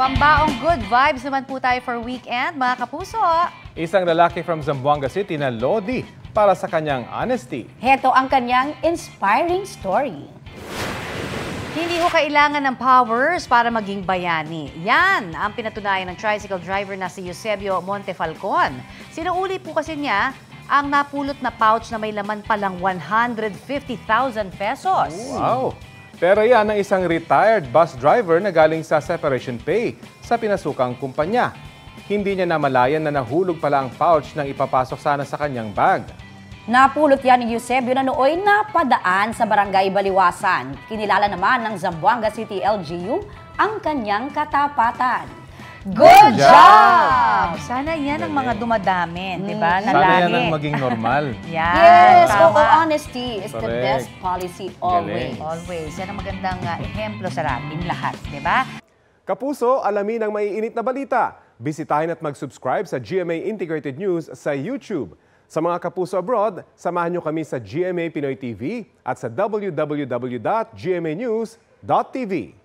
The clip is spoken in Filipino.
Pambaong good vibes naman po tayo for weekend, mga kapuso. Isang lalaki from Zamboanga City na Lodi para sa kanyang honesty. Heto ang kanyang inspiring story. Hindi ko kailangan ng powers para maging bayani. Yan ang pinatunayan ng tricycle driver na si Eusebio Montefalcon. Sinuuli po kasi niya ang napulot na pouch na may laman palang 150,000 pesos. Wow! Pero yan ang isang retired bus driver na galing sa separation pay sa pinasukang kumpanya. Hindi niya namalayan na nahulog pala ang pouch nang ipapasok sana sa kanyang bag. Napulot yan ni Eusebio na nooy napadaan sa barangay Baliwasan. Kinilala naman ng Zamboanga City LGU ang kanyang katapatan. Good job! Sana yan ang mga dumadami, di ba? Na Sana lahi. yan ang maging normal. Yan, Yes, tama. oo, honesty is the Correct. best policy always. Galing. Always. Yan ang magandang ehemplo sa ating lahat, di ba? Kapuso, alamin ang maiinit na balita. Bisitahin at mag-subscribe sa GMA Integrated News sa YouTube. Sa mga kapuso abroad, samahan nyo kami sa GMA Pinoy TV at sa www.gmanews.tv.